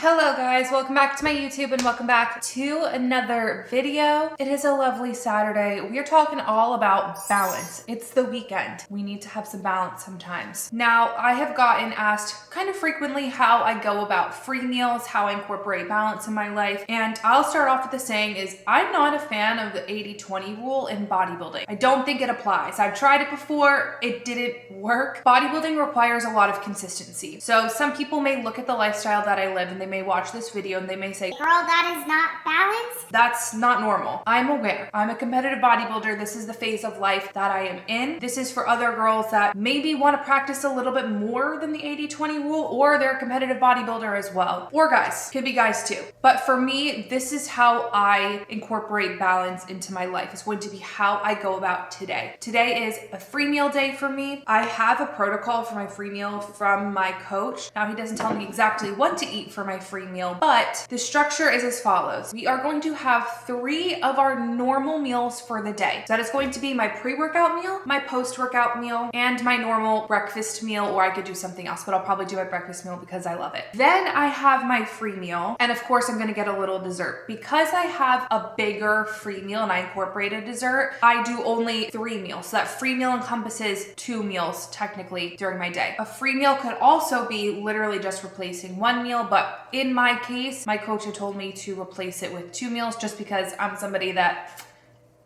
Hello guys, welcome back to my YouTube and welcome back to another video. It is a lovely Saturday. We are talking all about balance. It's the weekend. We need to have some balance sometimes. Now, I have gotten asked kind of frequently how I go about free meals, how I incorporate balance in my life. And I'll start off with the saying is I'm not a fan of the 80-20 rule in bodybuilding. I don't think it applies. I've tried it before. It didn't work. Bodybuilding requires a lot of consistency. So some people may look at the lifestyle that I live and they may watch this video and they may say, girl, that is not balance. That's not normal. I'm aware. I'm a competitive bodybuilder. This is the phase of life that I am in. This is for other girls that maybe want to practice a little bit more than the 80-20 rule, or they're a competitive bodybuilder as well. Or guys, could be guys too. But for me, this is how I incorporate balance into my life. It's going to be how I go about today. Today is a free meal day for me. I have a protocol for my free meal from my coach. Now he doesn't tell me exactly what to eat for my free meal, but the structure is as follows. We are going to have 3 of our normal meals for the day. So that is going to be my pre-workout meal, my post-workout meal, and my normal breakfast meal, or I could do something else, but I'll probably do my breakfast meal because I love it. Then I have my free meal, and of course I'm gonna get a little dessert. Because I have a bigger free meal and I incorporate a dessert, I do only 3 meals. So that free meal encompasses 2 meals technically during my day. A free meal could also be literally just replacing 1 meal, but in my case, my coach had told me to replace it with 2 meals just because I'm somebody that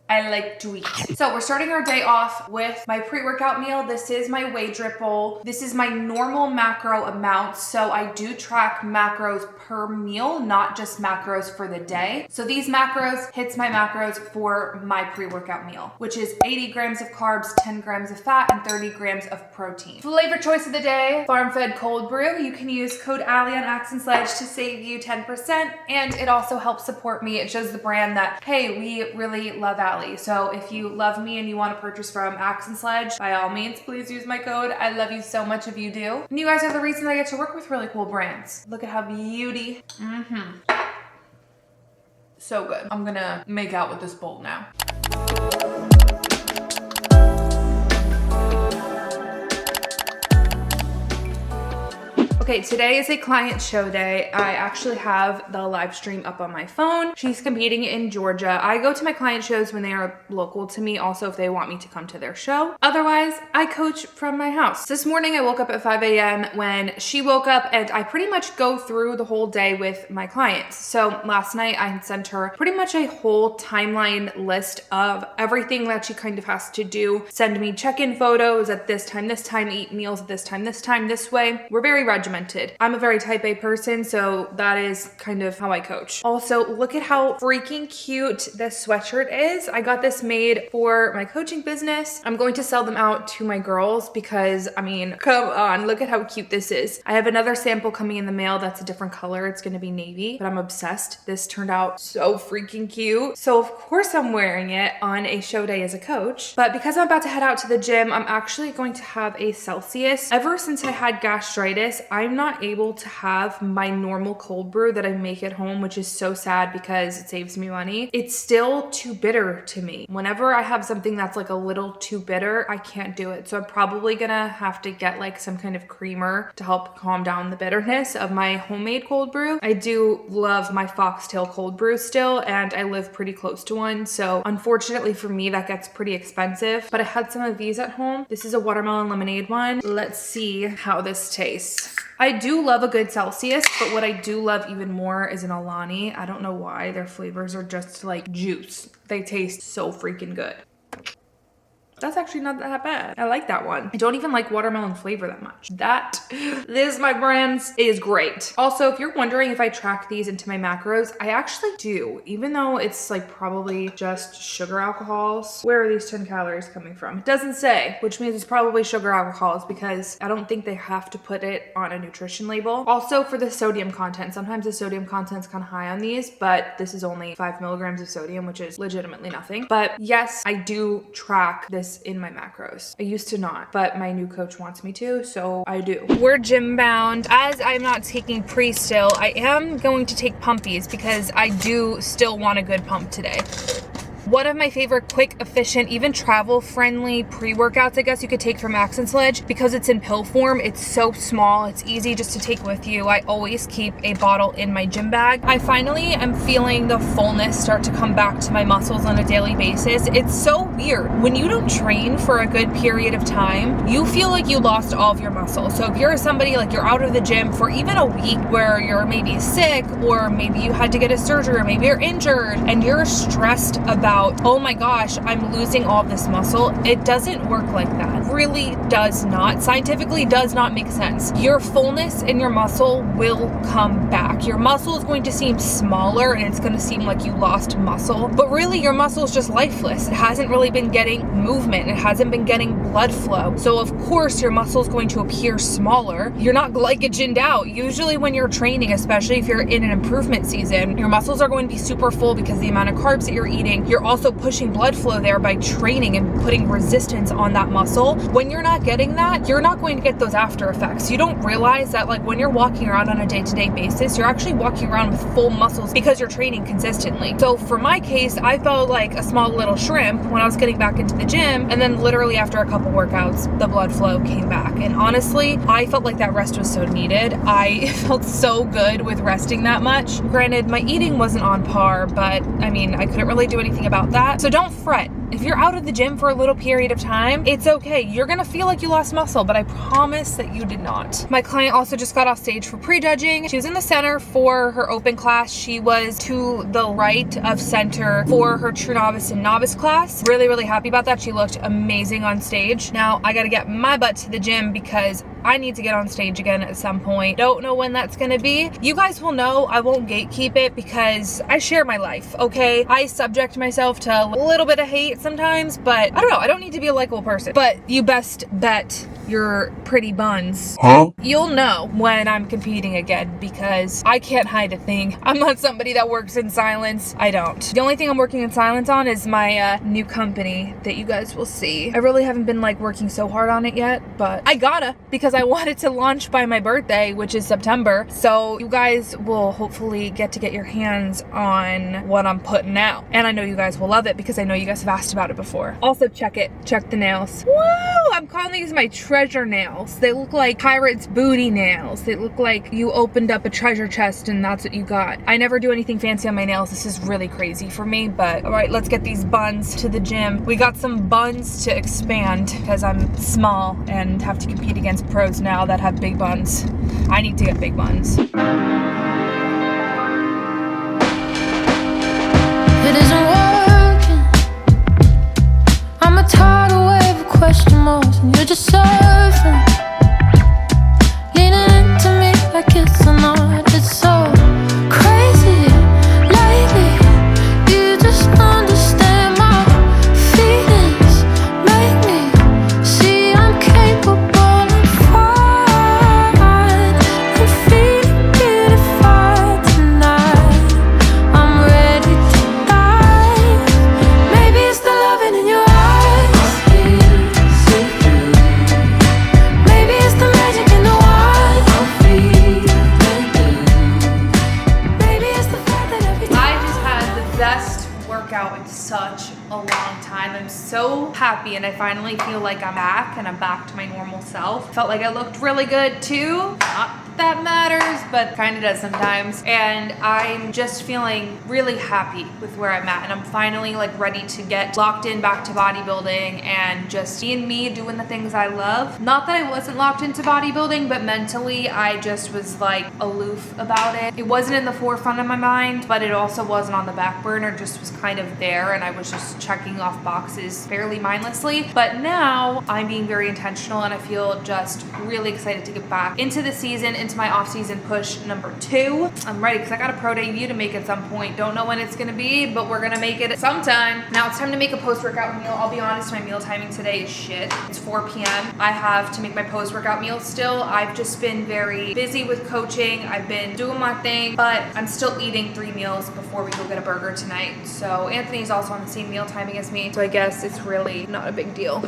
I like to eat. So we're starting our day off with my pre-workout meal. This is my whey drip bowl. This is my normal macro amount. So I do track macros per meal, not just macros for the day. So these macros hits my macros for my pre-workout meal, which is 80 grams of carbs, 10 grams of fat, and 30 grams of protein. Flavor choice of the day, farm-fed cold brew. You can use code Alli on Axe and Sledge to save you 10%. And it also helps support me. It shows the brand that, hey, we really love Alli. So if you love me and you want to purchase from Axe and Sledge, by all means, please use my code. I love you so much if you do. And you guys are the reason I get to work with really cool brands. Look at how beauty. So good. I'm gonna make out with this bowl now. Okay, today is a client show day. I actually have the live stream up on my phone. She's competing in Georgia. I go to my client shows when they are local to me, also if they want me to come to their show. Otherwise, I coach from my house. This morning I woke up at 5 a.m. when she woke up, and I pretty much go through the whole day with my clients. So last night I had sent her pretty much a whole timeline list of everything that she kind of has to do. Send me check-in photos at this time, eat meals at this time, this way. We're very regimented. I'm a very type A person, so that is kind of how I coach. Also, look at how freaking cute this sweatshirt is. I got this made for my coaching business. I'm going to sell them out to my girls because, I mean, come on, look at how cute this is. I have another sample coming in the mail that's a different color. It's gonna be navy, but I'm obsessed. This turned out so freaking cute. So of course I'm wearing it on a show day as a coach, but because I'm about to head out to the gym, I'm actually going to have a Celsius. Ever since I had gastritis, I'm not able to have my normal cold brew that I make at home, which is so sad because it saves me money. It's still too bitter to me. Whenever I have something that's like a little too bitter, I can't do it. So I'm probably gonna have to get like some kind of creamer to help calm down the bitterness of my homemade cold brew. I do love my foxtail cold brew still, and I live pretty close to one. So unfortunately for me, that gets pretty expensive, but I had some of these at home. This is a watermelon lemonade one. Let's see how this tastes. I do love a good Celsius, but what I do love even more is an Alani. I don't know why. Their flavors are just like juice. They taste so freaking good. That's actually not that bad. I like that one. I don't even like watermelon flavor that much. This, my friends, is great. Also, if you're wondering if I track these into my macros, I actually do, even though it's like probably just sugar alcohols. Where are these 10 calories coming from? It doesn't say, which means it's probably sugar alcohols because I don't think they have to put it on a nutrition label. Also for the sodium content, sometimes the sodium content's kind of high on these, but this is only 5 milligrams of sodium, which is legitimately nothing. But yes, I do track this in my macros. I used to not, but my new coach wants me to, so I do. We're gym bound. As I'm not taking pre still, I am going to take pumpies because I do still want a good pump today. One of my favorite quick, efficient, even travel-friendly pre-workouts, I guess you could take from Max and Sledge. Because it's in pill form, it's so small, it's easy just to take with you. I always keep a bottle in my gym bag. I finally am feeling the fullness start to come back to my muscles on a daily basis. It's so weird. When you don't train for a good period of time, you feel like you lost all of your muscle. So if you're somebody like you're out of the gym for even a week where you're maybe sick, or maybe you had to get a surgery, or maybe you're injured and you're stressed about, oh my gosh, I'm losing all of this muscle, it doesn't work like that. It really does not. Scientifically does not make sense. Your fullness in your muscle will come back. Your muscle is going to seem smaller and it's going to seem like you lost muscle, but really your muscle is just lifeless. It hasn't really been getting movement. It hasn't been getting blood flow. So of course your muscle is going to appear smaller. You're not glycogened out. Usually when you're training, especially if you're in an improvement season, your muscles are going to be super full because the amount of carbs that you're eating, you're also pushing blood flow there by training and putting resistance on that muscle. When you're not getting that, you're not going to get those after effects. You don't realize that like when you're walking around on a day-to-day basis, you're actually walking around with full muscles because you're training consistently. So for my case, I felt like a small little shrimp when I was getting back into the gym, and then literally after a couple workouts, the blood flow came back. And honestly, I felt like that rest was so needed. I felt so good with resting that much. Granted, my eating wasn't on par, but I mean, I couldn't really do anything about that. So don't fret. If you're out of the gym for a little period of time, it's okay. You're gonna feel like you lost muscle, but I promise that you did not. My client also just got off stage for prejudging. She was in the center for her open class. She was to the right of center for her true novice and novice class. Really, really happy about that. She looked amazing on stage. Now I gotta get my butt to the gym because I need to get on stage again at some point. Don't know when that's gonna be. You guys will know. I won't gatekeep it because I share my life, okay? I subject myself to a little bit of hate sometimes, but I don't know. I don't need to be a likable person. But you best bet your pretty buns. You'll know when I'm competing again because I can't hide a thing. I'm not somebody that works in silence. I don't. The only thing I'm working in silence on is my new company that you guys will see. I really haven't been like working so hard on it yet, but I gotta because I want it to launch by my birthday, which is September. So you guys will hopefully get your hands on what I'm putting out. And I know you guys will love it because I know you guys have asked about it before. Also check it. Check the nails. Woo! I'm calling these my treasure nails. They look like pirate's booty nails. They look like you opened up a treasure chest and that's what you got. I never do anything fancy on my nails. This is really crazy for me, but all right, let's get these buns to the gym. We got some buns to expand because I'm small and have to compete against pros now that have big buns. I need to get big buns. It isn't working. I'm a tidal wave of question marks, and you're just surfing, leaning into me like it's a knot. It's so crazy lately. You just understand my feelings, make me see I'm capable and fine. I'm feeling beautified tonight. I'm ready to dive. Maybe it's the loving in your eyes. Maybe it's the magic in the wine. Maybe it's the fact that every time I just had the best workout in such a long time. I'm so happy and I finally feel like I'm back and I'm back to my normal self. Felt like I looked really good too. Not that matters, but kind of does sometimes. And I'm just feeling really happy with where I'm at. And I'm finally like ready to get locked in back to bodybuilding and just being me, doing the things I love. Not that I wasn't locked into bodybuilding, but mentally I just was like aloof about it. It wasn't in the forefront of my mind, but it also wasn't on the back burner, just was kind of there. And I was just checking off boxes fairly mindlessly. But now I'm being very intentional and I feel just really excited to get back into the season, into my off-season push number 2. I'm ready because I got a pro debut to make at some point. Don't know when it's gonna be, but we're gonna make it sometime. Now it's time to make a post-workout meal. I'll be honest, my meal timing today is shit. It's 4 p.m. I have to make my post-workout meal still. I've just been very busy with coaching. I've been doing my thing, but I'm still eating 3 meals before we go get a burger tonight. So Anthony's also on the same meal timing as me, so I guess it's really not a big deal.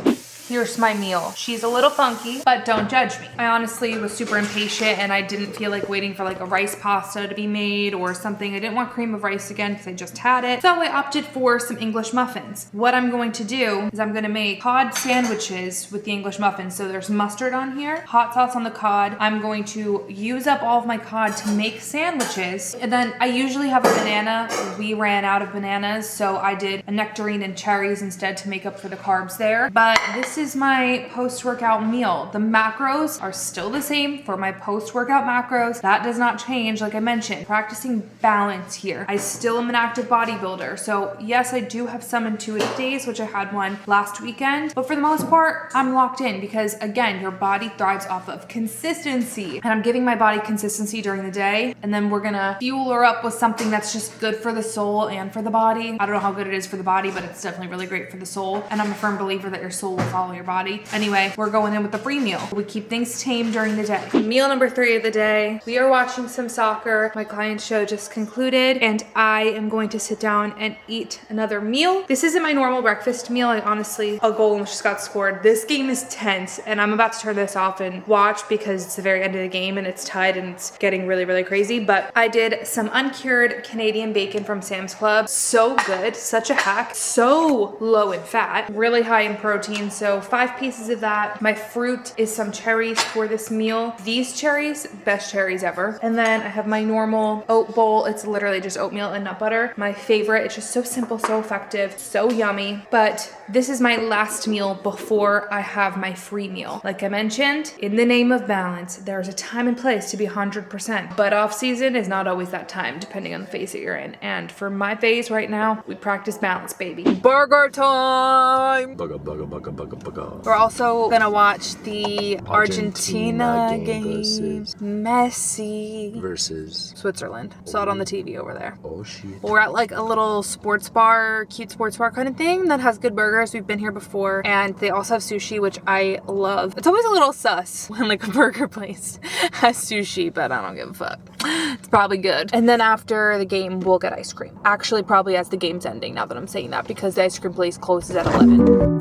Here's my meal. She's a little funky, but don't judge me. I honestly was super impatient and I didn't feel like waiting for like a rice pasta to be made or something. I didn't want cream of rice again because I just had it. So I opted for some English muffins. What I'm going to do is I'm gonna make cod sandwiches with the English muffins. So there's mustard on here, hot sauce on the cod. I'm going to use up all of my cod to make sandwiches. And then I usually have a banana. We ran out of bananas, so I did a nectarine and cherries instead to make up for the carbs there. But this is my post-workout meal. The macros are still the same for my post-workout macros. That does not change. Like I mentioned, practicing balance here. I still am an active bodybuilder. So yes, I do have some intuitive days, which I had one last weekend, but for the most part, I'm locked in because again, your body thrives off of consistency. And I'm giving my body consistency during the day, and then we're gonna fuel her up with something that's just good for the soul and for the body. I don't know how good it is for the body, but it's definitely really great for the soul. And I'm a firm believer that your soul will follow your body. Anyway, we're going in with the free meal. We keep things tame during the day. Meal number 3 of the day. We are watching some soccer. My client show just concluded and I am going to sit down and eat another meal. This isn't my normal breakfast meal. I honestly, a goal just got scored. This game is tense and I'm about to turn this off and watch because it's the very end of the game and it's tied and it's getting really, really crazy. But I did some uncured Canadian bacon from Sam's Club. So good, such a hack. So low in fat, really high in protein. So 5 pieces of that. My fruit is some cherries for this meal. These cherries, best cherries ever. And then I have my normal oat bowl. It's literally just oatmeal and nut butter. My favorite. It's just so simple, so effective, so yummy. But this is my last meal before I have my free meal. Like I mentioned, in the name of balance, there's a time and place to be 100%. But off season is not always that time, depending on the phase that you're in. And for my phase right now, we practice balance, baby. Burger time! Bugga, bugga, bugga, bugga, bugga. We're also gonna watch the Argentina game versus Messi versus Switzerland. Saw it on the TV over there. oh shit. We're at like a little sports bar, cute sports bar kind of thing that has good burgers. We've been here before and they also have sushi, which I love. It's always a little sus when like a burger place has sushi, but I don't give a fuck. It's probably good. And then after the game, we'll get ice cream. Actually, probably as the game's ending, now that I'm saying that, because the ice cream place closes at 11.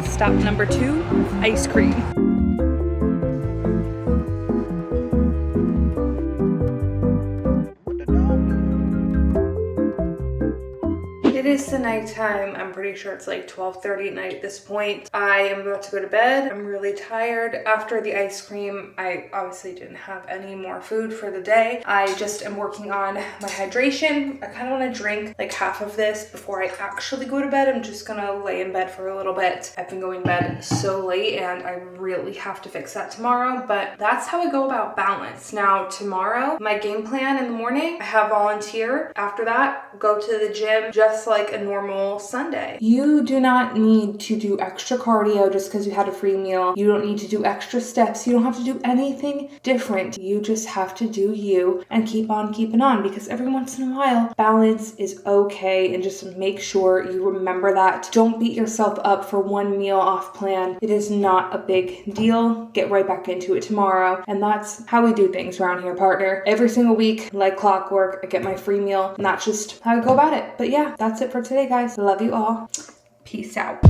Stop number 2, ice cream. It is the nighttime. I'm pretty sure it's like 12:30 at night at this point. I am about to go to bed. I'm really tired. After the ice cream, I obviously didn't have any more food for the day. I just am working on my hydration. I kind of want to drink like half of this before I actually go to bed. I'm just gonna lay in bed for a little bit. I've been going to bed so late and I really have to fix that tomorrow, but that's how I go about balance. Now tomorrow, my game plan in the morning, I have volunteer. After that, go to the gym just like a normal Sunday. You do not need to do extra cardio just because you had a free meal. You don't need to do extra steps. You don't have to do anything different. You just have to do you and keep on keeping on, because every once in a while, balance is okay, and just make sure you remember that. Don't beat yourself up for one meal off plan. It is not a big deal. Get right back into it tomorrow. And that's how we do things around here, partner. Every single week, like clockwork, I get my free meal, and that's just how I go about it. But yeah, that's it for today, guys. I love you all. Peace out.